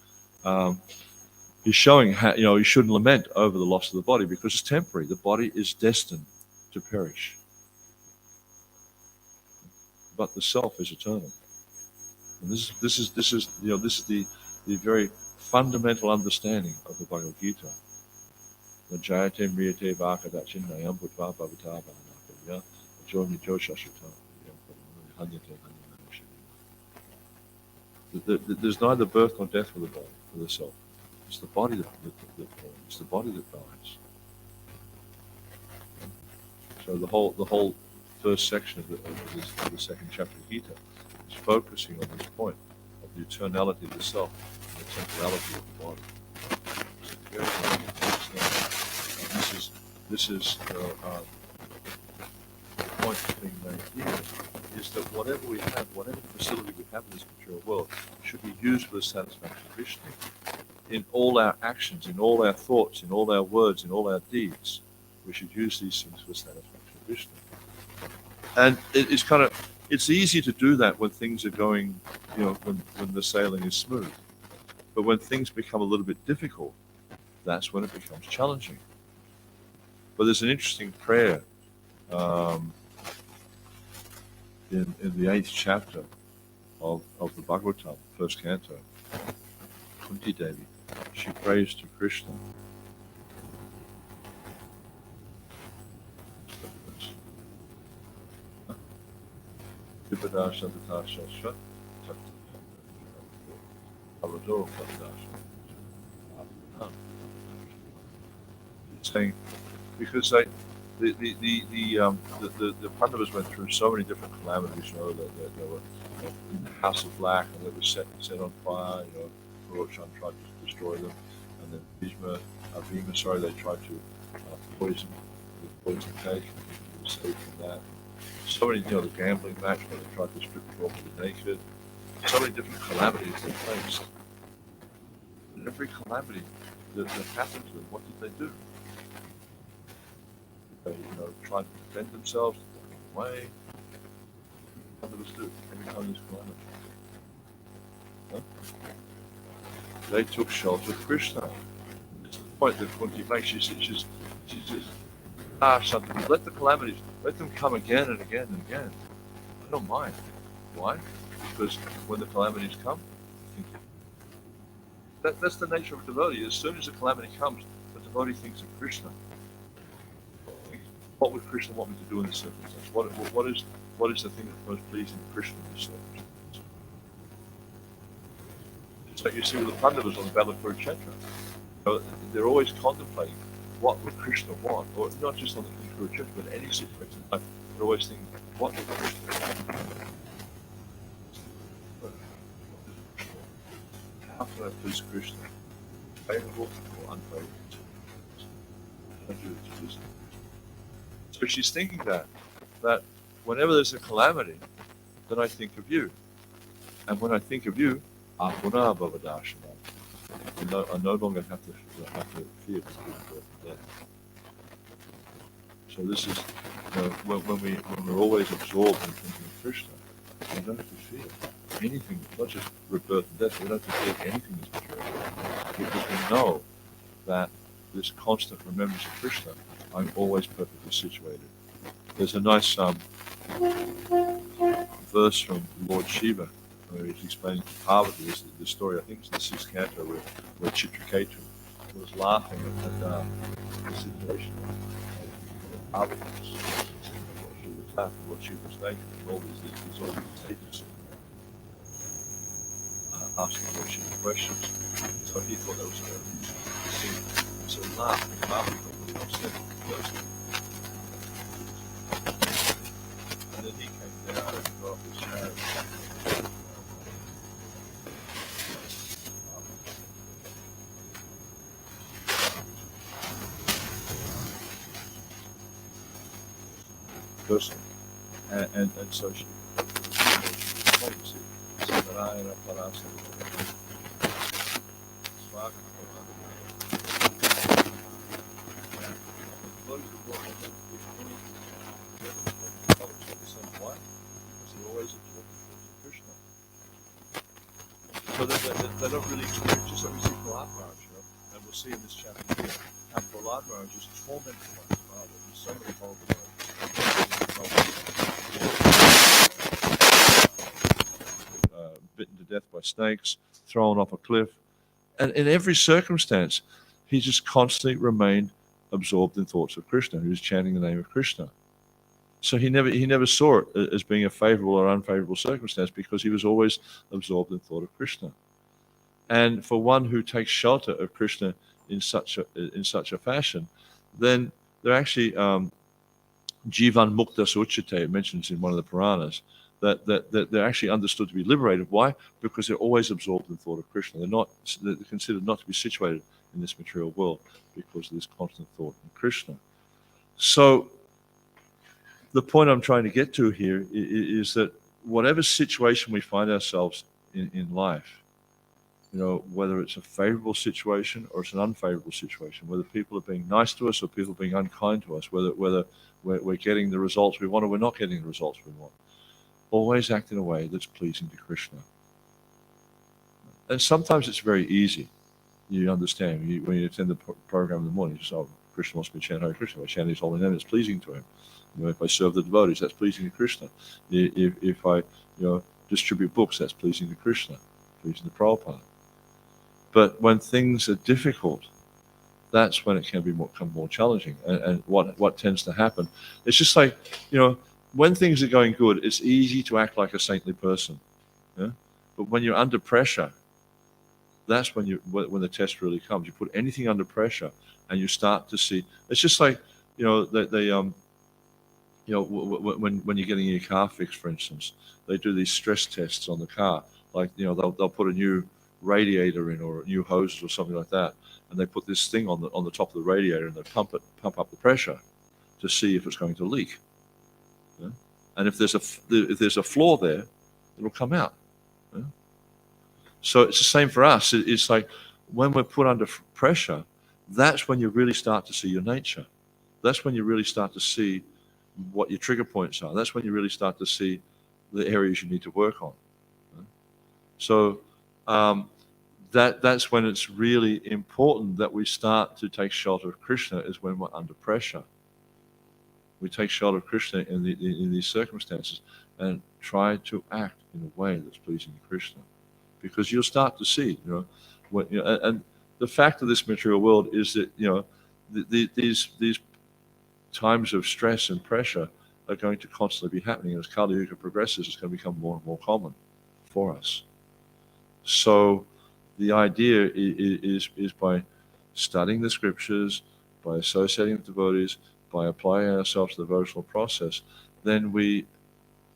[SPEAKER 1] He's showing how, he shouldn't lament over the loss of the body, because it's temporary. The body is destined to perish. But the self is eternal. And this is the very fundamental understanding of the Bhagavad Gita. Jayate mriyate vakadachin nayam bhutva bhavatava. There's neither birth nor death for the body, for the self. It's the body that it's the body that dies. So the whole first section of the second chapter of Gita is focusing on this point of the eternality of the self and the temporality of the body. This is the point that's being made here, is that whatever we have, whatever facility we have in this material world, should be used for the satisfaction of Krishna. In all our actions, in all our thoughts, in all our words, in all our deeds, we should use these things for the satisfaction of Krishna. And it's easy to do that when things are going, when the sailing is smooth. But when things become a little bit difficult, that's when it becomes challenging. But there's an interesting prayer in the 8th chapter of the Bhagavatam, first canto. Kunti Devi, she prays to Krishna. Saying, because the Pandavas went through so many different calamities. They were in the house of black, and it was set on fire. Roshan tried to destroy them, and then Bhima, they tried to poison cake. He was saved from that. So many, the gambling match where they tried to strip her off to the naked. So many different calamities they faced. And every calamity that happened to them, what did they do? They, tried to defend themselves, walk away. What did they do? Every time there's calamity. Huh? They took shelter of Krishna. It's the point that Kunti makes. She says, Shantanu, let the calamities, let them come again and again and again. I don't mind. Why? Because when the calamities come, that's the nature of a devotee. As soon as a calamity comes, the devotee thinks of Krishna. What would Krishna want me to do in this circumstance? What is the thing that's most pleasing to Krishna in this circumstance? It's like you see with the Pandavas on the battle of Kurukshetra. They're always contemplating what would Krishna want, or not just on the Kurukshetra, but any situation in life. They're always thinking, what would Krishna want? How can I please Krishna? Favorable or unfavorable? So she's thinking that whenever there's a calamity, then I think of you. And when I think of you, Apuna Bhavadashana. I no longer have to fear death. So this is when we're always absorbed in thinking of Krishna, we don't have to fear anything, not just rebirth and death. We don't have to fear anything that's material, because we know that this constant remembrance of Krishna, I'm always perfectly situated. There's a nice verse from Lord Shiva where he's explaining to Parvati the story. I think it's the 6th canto where Chitraketu was laughing at the situation of Parvati. She was laughing what she was making, and all these sages asking what she had questions. So he thought that was very interesting. So he laughed, and Parvati got really upset first. And then he came down and got off his chariot. Person. And so she explains it. Samarayana Parasa. Swaga. Why? Because they're always absorbed in Krishna. So they don't really experience, just like we see Prahlad Maharaj, and we'll see in this chapter here, how Prahlad Maharaj is tormented by his father. There's so many horrible ways. Bitten to death by snakes, thrown off a cliff, and in every circumstance, he just constantly remained absorbed in thoughts of Krishna. He was chanting the name of Krishna. So he never saw it as being a favorable or unfavorable circumstance, because he was always absorbed in thought of Krishna. And for one who takes shelter of Krishna in such a fashion, then they're actually Jivan Mukta Suchite, it mentions in one of the Puranas, that they're actually understood to be liberated. Why? Because they're always absorbed in thought of Krishna. They're considered not to be situated in this material world because of this constant thought in Krishna. So the point I'm trying to get to here is that whatever situation we find ourselves in life, whether it's a favorable situation or it's an unfavorable situation, whether people are being nice to us or people are being unkind to us, whether we're getting the results we want or we're not getting the results we want, always act in a way that's pleasing to Krishna. And sometimes it's very easy. You understand, when you attend the program in the morning, you say, Krishna wants me to chant Hare Krishna. By chanting his holy name, it's pleasing to him. If I serve the devotees, that's pleasing to Krishna. If I distribute books, that's pleasing to Krishna, pleasing to Prabhupada. But when things are difficult, that's when it can become more challenging. And what tends to happen, it's just like, when things are going good, it's easy to act like a saintly person. Yeah? But when you're under pressure, that's when the test really comes. You put anything under pressure, and you start to see. It's just like, when you're getting your car fixed, for instance, they do these stress tests on the car. Like, they'll put a new radiator in or a new hose or something like that, and they put this thing on the top of the radiator, and they pump up the pressure to see if it's going to leak. Yeah? And if there's a flaw there, it'll come out. Yeah? So it's the same for us. It's like when we're put under pressure, that's when you really start to see your nature. That's when you really start to see what your trigger points are. That's when you really start to see the areas you need to work on. Yeah? So that's when it's really important that we start to take shelter of Krishna, is when we're under pressure. We take shelter of Krishna in these circumstances and try to act in a way that's pleasing to Krishna, because you'll start to see, and the fact of this material world is that these times of stress and pressure are going to constantly be happening. As Kali Yuga progresses, it's going to become more and more common for us. So the idea is by studying the scriptures, by associating with devotees, by applying ourselves to the devotional process, then we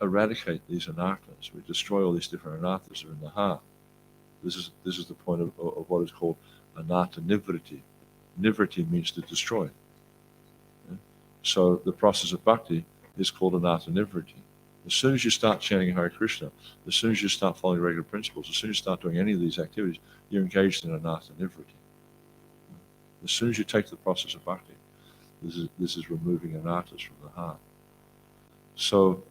[SPEAKER 1] eradicate these anarthas. We destroy all these different anarthas that are in the heart. This is the point of what is called anartha nivriti. Nivriti means to destroy. Yeah? So the process of bhakti is called anartha nivriti. As soon as you start chanting Hare Krishna, as soon as you start following regular principles, as soon as you start doing any of these activities, you're engaged in anartha nivriti. As soon as you take the process of bhakti, this is removing anarthas from the heart. So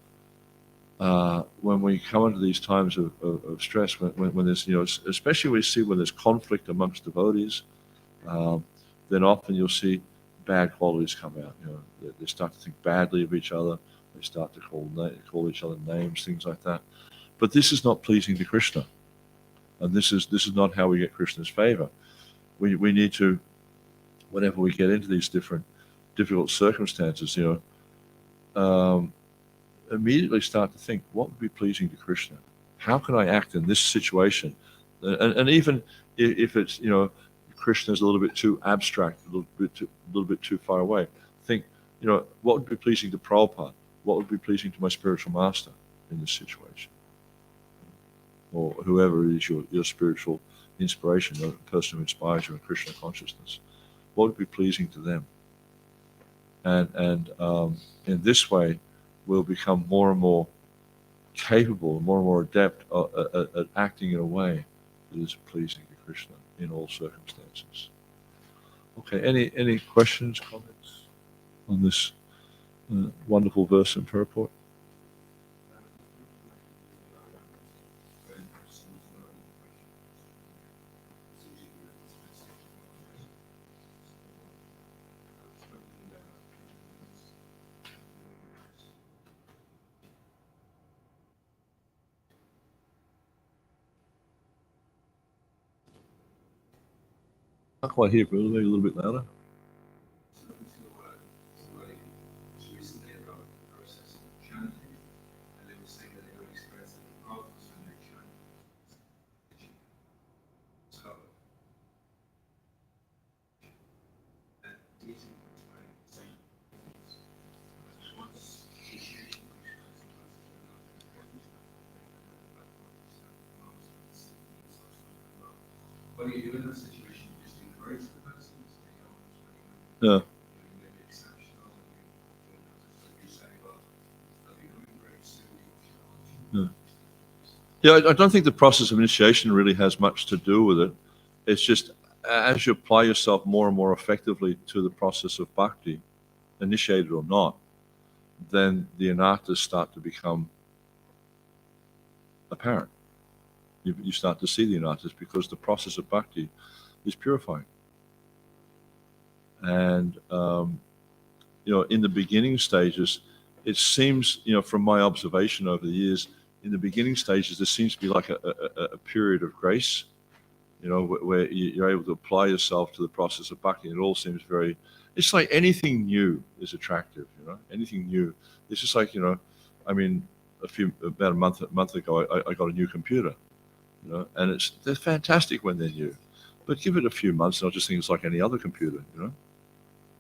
[SPEAKER 1] when we come into these times of stress, when there's, especially we see when there's conflict amongst devotees, then often you'll see bad qualities come out. They start to think badly of each other. They start to call each other names, things like that. But this is not pleasing to Krishna, and this is not how we get Krishna's favor. We need to, whenever we get into these difficult circumstances, immediately start to think, what would be pleasing to Krishna? How can I act in this situation? And even if it's, Krishna is a little bit too abstract, a little bit too far away, think, what would be pleasing to Prabhupada? What would be pleasing to my spiritual master in this situation? Or whoever is your spiritual inspiration, the person who inspires you in Krishna consciousness. What would be pleasing to them? And in this way, we'll become more and more capable, more and more adept at acting in a way that is pleasing to Krishna in all circumstances. Okay, any questions, comments on this wonderful verse and purport? Not quite here, but maybe a little bit louder.
[SPEAKER 2] What do you do in that situation? You just encourage the person to stay on.
[SPEAKER 1] Yeah.
[SPEAKER 2] Maybe exceptional, and you say, well, they'll be coming very soon.
[SPEAKER 1] Yeah, I don't think the process of initiation really has much to do with it. It's just as you apply yourself more and more effectively to the process of bhakti, initiated or not, then the anarthas start to become apparent. You start to see the anarthas because the process of bhakti is purifying. And, in the beginning stages, it seems, from my observation over the years, in the beginning stages, there seems to be like a period of grace, where you're able to apply yourself to the process of bhakti. And it all seems very, it's like anything new is attractive, anything new. It's just like, about a month ago, I got a new computer, and they're fantastic when they're new. But give it a few months and I'll just think it's like any other computer,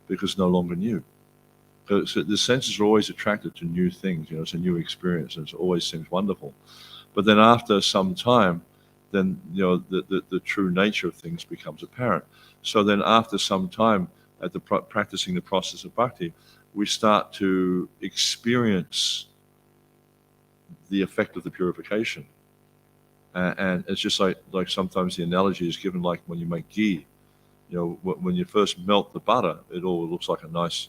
[SPEAKER 1] because it's no longer new. So the senses are always attracted to new things, it's a new experience and it always seems wonderful. But then after some time, then the true nature of things becomes apparent. So then after some time at practicing the process of bhakti, we start to experience the effect of the purification. And it's just like sometimes the analogy is given like when you make ghee, when you first melt the butter, it all looks like a nice,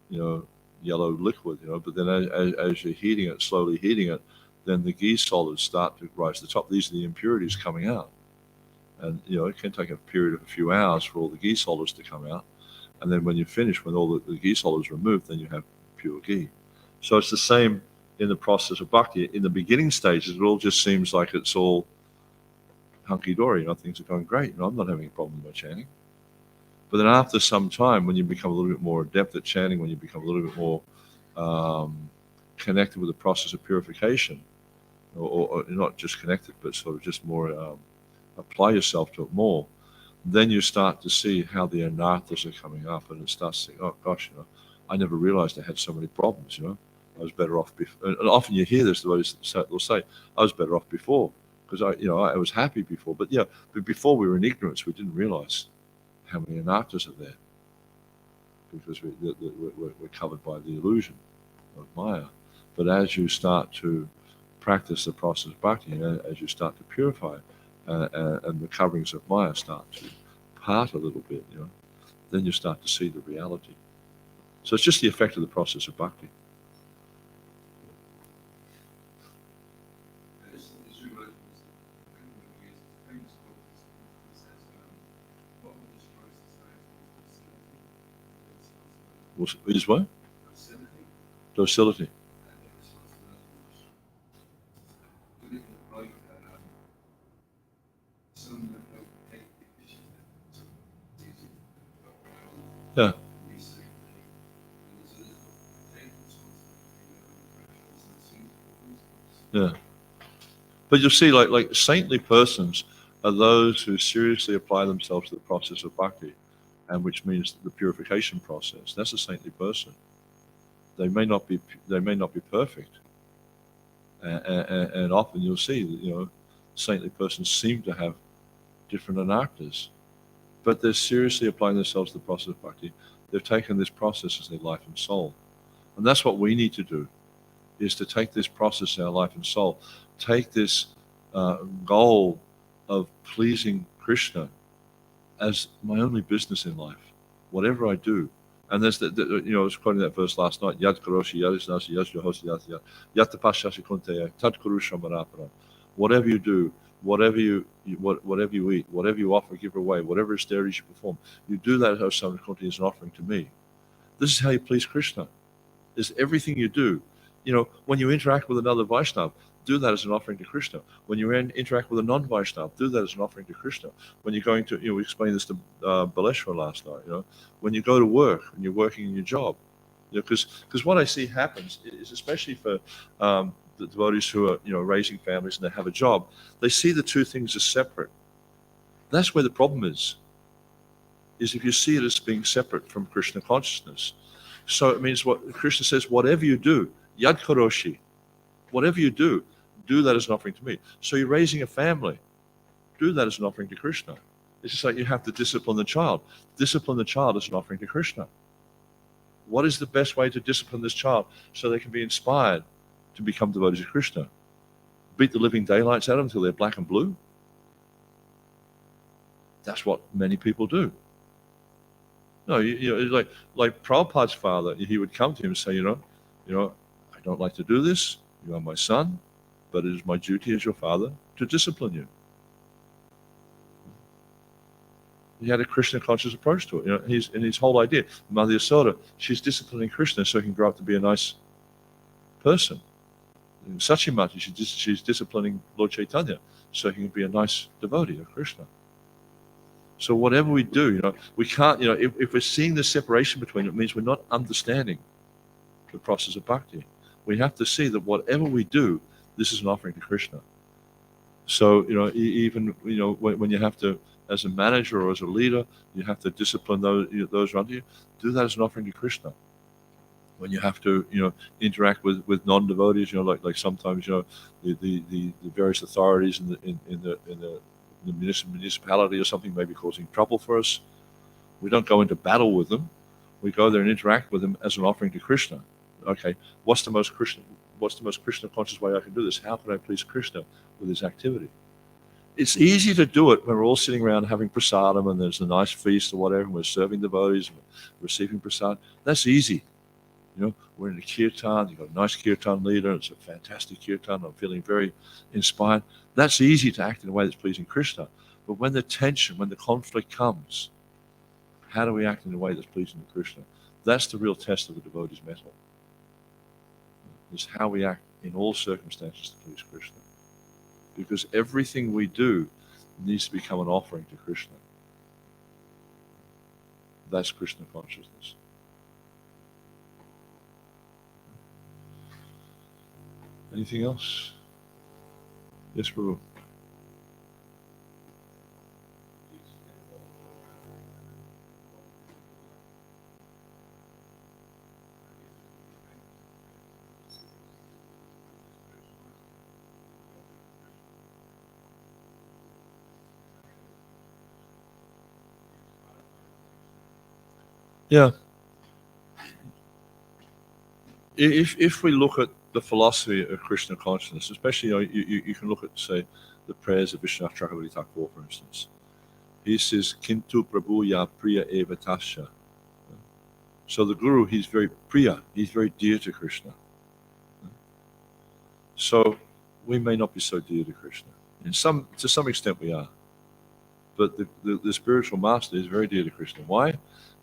[SPEAKER 1] yellow liquid, but then as you're heating it, slowly heating it, then the ghee solids start to rise to the top. These are the impurities coming out. And, it can take a period of a few hours for all the ghee solids to come out. And then when you finish, when all the ghee solids are removed, then you have pure ghee. So it's the same in the process of bhakti. In the beginning stages, it all just seems like it's all hunky-dory, things are going great. I'm not having a problem with my chanting. But then after some time, when you become a little bit more adept at chanting, when you become a little bit more connected with the process of purification, or not just connected, but sort of just more apply yourself to it more, then you start to see how the anarthas are coming up, and it starts to think, oh gosh, I never realized I had so many problems, I was better off before. And often you hear this, they'll say, I was better off before, because I was happy before. But but before we were in ignorance, we didn't realize how many anarthas are there, because we're covered by the illusion of Maya. But as you start to practice the process of bhakti, as you start to purify, and the coverings of Maya start to part a little bit, then you start to see the reality. So it's just the effect of the process of bhakti. Is what? Docility. Yeah. Yeah. But you'll see, like saintly persons are those who seriously apply themselves to the process of bhakti, and which means the purification process. That's a saintly person. They may not be perfect, and often you'll see that saintly persons seem to have different anarthas, but they're seriously applying themselves to the process of bhakti. They've taken this process as their life and soul, and that's what we need to do: is to take this process in our life and soul, take this goal of pleasing Krishna as my only business in life, whatever I do. And there's I was quoting that verse last night. Yad karoshi yadisnasi yadjohosi yad yatapashashi kunteya tad kurusha marapara. Whatever you do, whatever you eat, whatever you offer, give away, whatever austerities you perform, you do that as an offering to me. This is how you please Krishna. Is everything you do. When you interact with another Vaishnava, do that as an offering to Krishna. When you interact with a non-Vaishnava, do that as an offering to Krishna. When you're going to, we explained this to Baleshwar last night, when you go to work, when you're working in your job, because what I see happens is, especially for the devotees who are, raising families and they have a job, they see the two things as separate. That's where the problem is. is if you see it as being separate from Krishna consciousness. So it means what Krishna says, whatever you do, yad karoshi, whatever you do that as an offering to me. So you're raising a family, do that as an offering to Krishna. It's just like you have to discipline the child. Discipline the child as an offering to Krishna. What is the best way to discipline this child so they can be inspired to become devotees of Krishna? Beat the living daylights out of them until they're black and blue? That's what many people do. No, like Prabhupada's father, he would come to him and say, I don't like to do this. You are my son, but it is my duty as your father to discipline you. He had a Krishna conscious approach to it. His whole idea, Mother Yasoda, she's disciplining Krishna so he can grow up to be a nice person. In Sachimati, she's disciplining Lord Chaitanya so he can be a nice devotee of Krishna. So whatever we do, we can't, if we're seeing the separation between it, means we're not understanding the process of bhakti. We have to see that whatever we do, this is an offering to Krishna. So, even, when you have to, as a manager or as a leader, you have to discipline those around you, do that as an offering to Krishna. When you have to, interact with non-devotees, like sometimes, the various authorities in the municipality or something may be causing trouble for us. We don't go into battle with them. We go there and interact with them as an offering to Krishna. Okay, what's the most Krishna conscious way I can do this? How can I please Krishna with this activity? It's easy to do it when we're all sitting around having prasadam and there's a nice feast or whatever, and we're serving devotees, and we're receiving prasad. That's easy. We're in a kirtan, you've got a nice kirtan leader, it's a fantastic kirtan, I'm feeling very inspired. That's easy to act in a way that's pleasing Krishna. But when the tension, when the conflict comes, how do we act in a way that's pleasing to Krishna? That's the real test of the devotee's mettle. Is how we act in all circumstances to please Krishna. Because everything we do needs to become an offering to Krishna. That's Krishna consciousness. Anything else? Yes, Prabhu. Yeah. If we look at the philosophy of Krishna consciousness, especially, you can look at, say, the prayers of Vishwanath Chakravarti Thakur, for instance. He says, Kintu Prabhu ya priya eva tasya. So the Guru, he's very priya, he's very dear to Krishna. So we may not be so dear to Krishna. To some extent we are. But the spiritual master is very dear to Krishna. Why?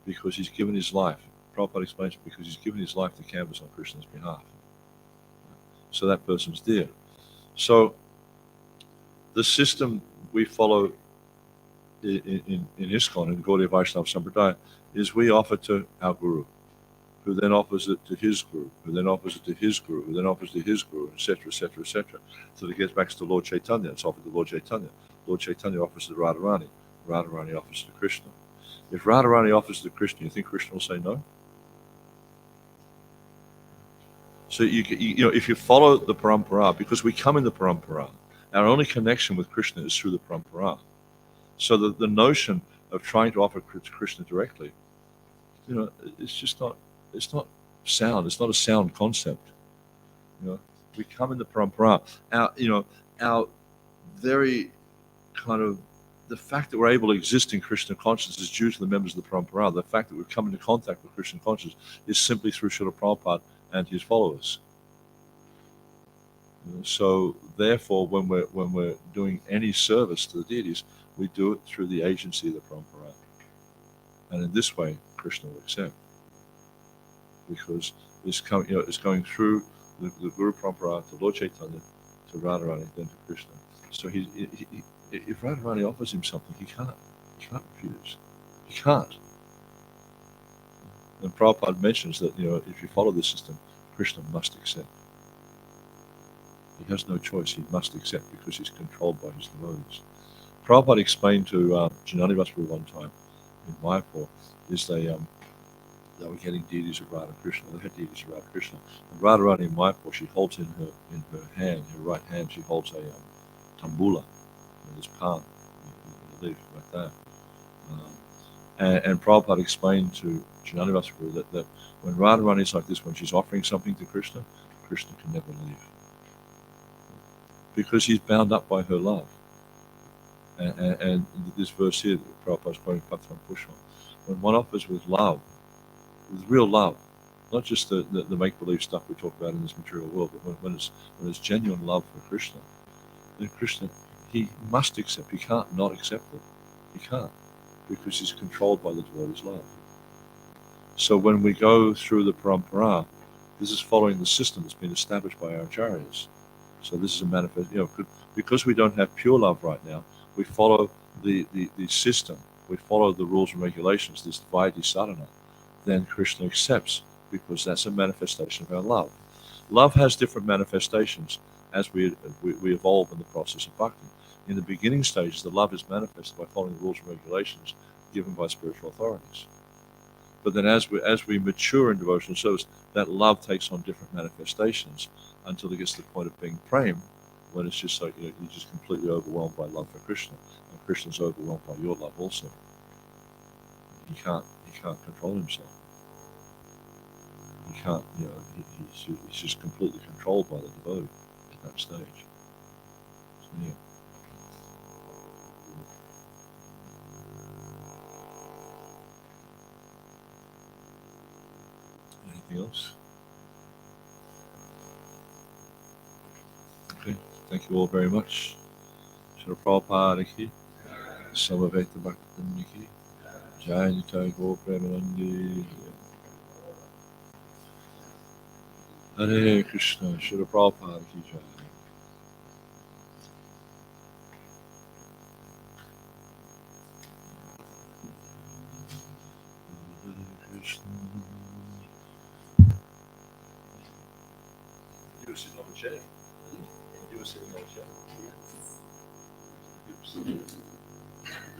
[SPEAKER 1] Because he's given his life. Prabhupada explains, because he's given his life to canvas on Krishna's behalf. So that person's dear. So the system we follow in ISKCON, in Gaudiya Vaishnava Sampradaya, is we offer to our Guru, who then offers it to his Guru, who then offers it to his Guru, who then offers to his Guru, etc., etc., etc. So it gets back to Lord Chaitanya. It's offered to Lord Chaitanya. Lord Chaitanya offers to Radharani. Radharani offers to Krishna. If Radharani offers to Krishna, you think Krishna will say no? So if you follow the parampara, because we come in the parampara, our only connection with Krishna is through the parampara. So the notion of trying to offer to Krishna directly, it's just not. It's not sound. It's not a sound concept. We come in the parampara. Our very kind of, the fact that we're able to exist in Krishna consciousness is due to the members of the parampara. The fact that we've come into contact with Krishna consciousness is simply through Srila Prabhupada and his followers. So therefore, when we're doing any service to the deities, we do it through the agency of the parampara. And in this way, Krishna will accept. Because it's going through the Guru Parampara to Lord Chaitanya, to Radharani, then to Krishna. So if Radharani offers him something, he can't refuse. He can't. And Prabhupada mentions that if you follow this system, Krishna must accept. He has no choice. He must accept because he's controlled by his devotees. Prabhupada explained to Janani Prabhu one time in Mayapur is they were getting deities of Radha Krishna. They had deities of Radha Krishna. And Radharani in Mayapur, she holds in her hand, her right hand, she holds a tambula, this palm, the leaf like that. And Prabhupada explained to Janani Guru that when Radharani is like this, when she's offering something to Krishna, Krishna can never leave. Because he's bound up by her love. And this verse here that Prabhupada's quoting, Patram Pushpam, when one offers with love, with real love, not just the make-believe stuff we talk about in this material world, but when it's genuine love for Krishna, then Krishna, he must accept, he can't not accept it. He can't, because he's controlled by the devotee's love. So when we go through the parampara, this is following the system that's been established by our acharyas. So this is a manifest, because we don't have pure love right now, we follow the system, we follow the rules and regulations, this Vaidhi sadhana, then Krishna accepts, because that's a manifestation of our love. Love has different manifestations as we evolve in the process of bhakti. In the beginning stages, the love is manifested by following the rules and regulations given by spiritual authorities. But then as we mature in devotional service, that love takes on different manifestations until it gets to the point of being prem, when it's just like you're just completely overwhelmed by love for Krishna, and Krishna's overwhelmed by your love also. He can't control himself. He can't, he's just completely controlled by the devotee at that stage. So, yeah. Anything else? Okay, thank you all very much. Srila Prabhupada ki, Samaveta Bhakti ki, Jai Nitai Gaur Premanandi. Hare Krishna, Srila Prabhupada ki Jai. Hare Krishna. You were sitting on the chair. You were sitting on the chair.